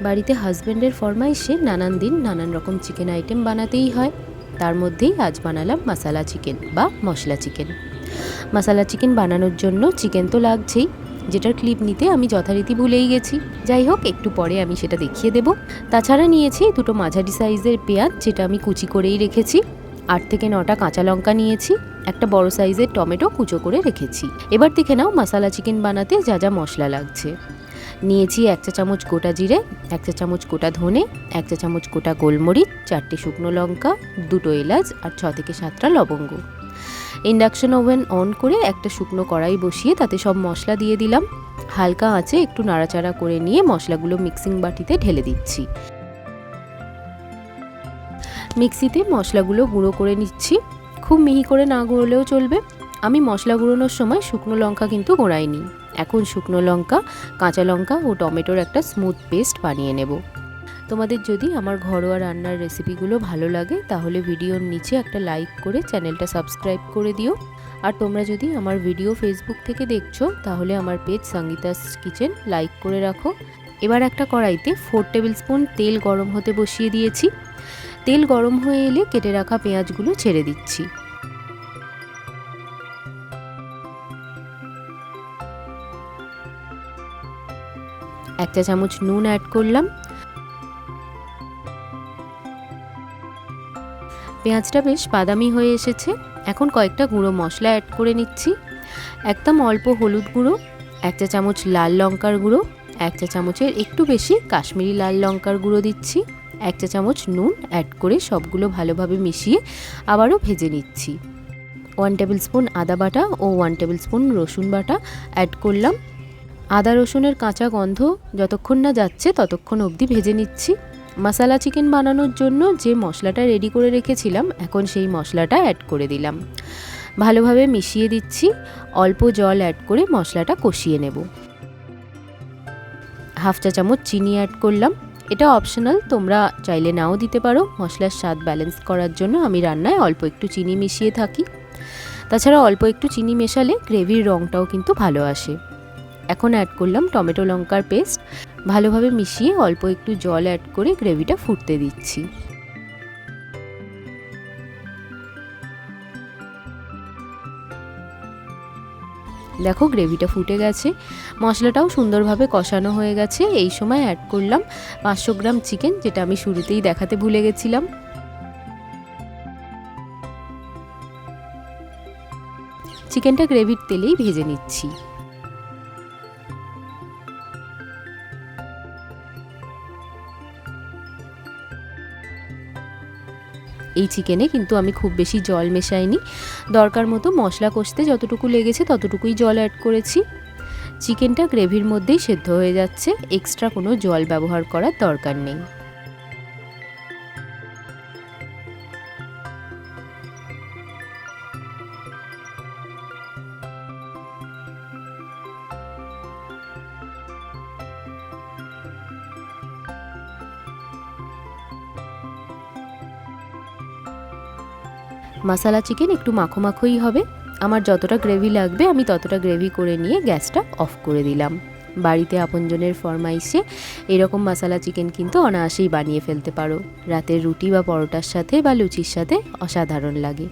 বাড়িতে হাজব্যান্ডের ফরমাইশে নানান দিন নানান রকম চিকেন আইটেম বানাতেই হয়। তার মধ্যেই আজ বানালাম মশলা চিকেন বা মশলা চিকেন। মশলা চিকেন বানানোর জন্য চিকেন তো লাগছেই, যেটার ক্লিপ নিতে আমি যথারীতি ভুলেই গেছি। যাই হোক, একটু পরে আমি সেটা দেখিয়ে দেব। তাছাড়া নিয়েছি দুটো মাঝারি সাইজের পেঁয়াজ, যেটা আমি কুচি করেই রেখেছি। 8 থেকে 9টা কাঁচা লঙ্কা নিয়েছি। একটা বড় সাইজের টমেটো কুচো করে রেখেছি। এবার দেখে নাও মশলা চিকেন বানাতে যা যা মশলা লাগছে। নিয়েছি 1 চা চামচ গোটা জিরে, 1 চা চামচ গোটা ধনে, 1 চা চামচ গোটা গোলমরিচ, 4টে শুকনো লঙ্কা, 2টো এলাচ আর 6 থেকে 7টা লবঙ্গ। ইন্ডাকশন ওভেন অন করে একটা শুকনো কড়াই বসিয়ে তাতে সব মশলা দিয়ে দিলাম। হালকা আঁচে একটু নাড়াচাড়া করে নিয়ে মশলাগুলো মিক্সিং বাটিতে ঢেলে দিচ্ছি। মিক্সিতে মশলাগুলো গুঁড়ো করে নিচ্ছি। খুব মিহি করে না গুঁড়োলেও চলবে। আমি মশলা গুঁড়োনোর সময় শুকনো লঙ্কা কিন্তু গোড়াইনি। এখন শুকনো লঙ্কা, কাঁচা লঙ্কা ও টমেটোর একটা স্মুথ পেস্ট বানিয়ে নেব। তোমাদের যদি আমার ঘরোয়া রান্নার রেসিপিগুলো ভালো লাগে তাহলে ভিডিওর নিচে একটা লাইক করে চ্যানেলটা সাবস্ক্রাইব করে দিও। আর তোমরা যদি আমার ভিডিও ফেসবুক থেকে দেখছো তাহলে আমার পেজ সঙ্গীতাস কিচেন লাইক করে রাখো। এবার একটা কড়াইতে 4 টেবিল স্পুন তেল গরম হতে বসিয়ে দিয়েছি। তেল গরম হয়ে এলে কেটে রাখা পেঁয়াজগুলো ছেড়ে দিচ্ছি। এক চা চামচ নুন অ্যাড করলাম। পেঁয়াজটা বেশ বাদামি হয়ে এসেছে। এখন কয়েকটা গুঁড়ো মশলা অ্যাড করে নিচ্ছি। একদম অল্প হলুদ গুঁড়ো, 1 চা চামচ লাল লঙ্কার গুঁড়ো, 1 চা চামচের একটু বেশি কাশ্মীরি লাল লঙ্কার গুঁড়ো দিচ্ছি, 1 চা চামচ নুন অ্যাড করে সবগুলো ভালোভাবে মিশিয়ে আবারও ভেজে নিচ্ছি। 1 টেবিল স্পুন আদা বাটা ও 1 টেবিল স্পুন রসুন বাটা অ্যাড করলাম। আদা রসুনের কাঁচা গন্ধ যতক্ষণ না যাচ্ছে ততক্ষণ অবধি ভেজে নিচ্ছি। মশলা চিকেন বানানোর জন্য যে মশলাটা রেডি করে রেখেছিলাম, এখন সেই মশলাটা অ্যাড করে দিলাম। ভালোভাবে মিশিয়ে দিচ্ছি। অল্প জল অ্যাড করে মশলাটা কষিয়ে নেব। হাফ চা চামচ চিনি অ্যাড করলাম। এটা অপশনাল, তোমরা চাইলে নাও দিতে পারো। মশলার স্বাদ ব্যালেন্স করার জন্য আমি রান্নায় অল্প একটু চিনি মিশিয়ে থাকি। তাছাড়া অল্প একটু চিনি মেশালে গ্রেভির রঙটাও কিন্তু ভালো আসে। এখন অ্যাড করলাম টমেটো লঙ্কার পেস্ট। ভালোভাবে মিশিয়ে অল্প একটু জল অ্যাড করে গ্রেভিটা ফুটতে দিচ্ছি। দেখো গ্রেভিটা ফুটে গেছে, মশলাটাও সুন্দরভাবে কষানো হয়ে গেছে। এই সময় অ্যাড করলাম 500 গ্রাম চিকেন, যেটা আমি শুরুতেই দেখাতে ভুলে গেছিলাম। চিকেনটা গ্রেভির তেলেই ভেজে নিচ্ছি। এই চিকেনে কিন্তু আমি খুব বেশি জল মেশাইনি। দরকার মতো মশলা কষতে যতটুকু লেগেছে ততটুকুই জল অ্যাড করেছি। চিকেনটা গ্রেভির মধ্যেই সেদ্ধ হয়ে যাচ্ছে, এক্সট্রা কোনো জল ব্যবহার করার দরকার নেই। মশলা চিকেন একটু মাখো মাখোই হবে। আমার যতটা গ্রেভি লাগবে আমি ততটা গ্রেভি করে নিয়ে গ্যাসটা অফ করে দিলাম। বাড়িতে আপনজনের ফরমাইশে এরকম মশলা চিকেন কিন্তু অনায়াসেই বানিয়ে ফেলতে পারো। রাতের রুটি বা পরোটার সাথে বা লুচির সাথে অসাধারণ লাগে।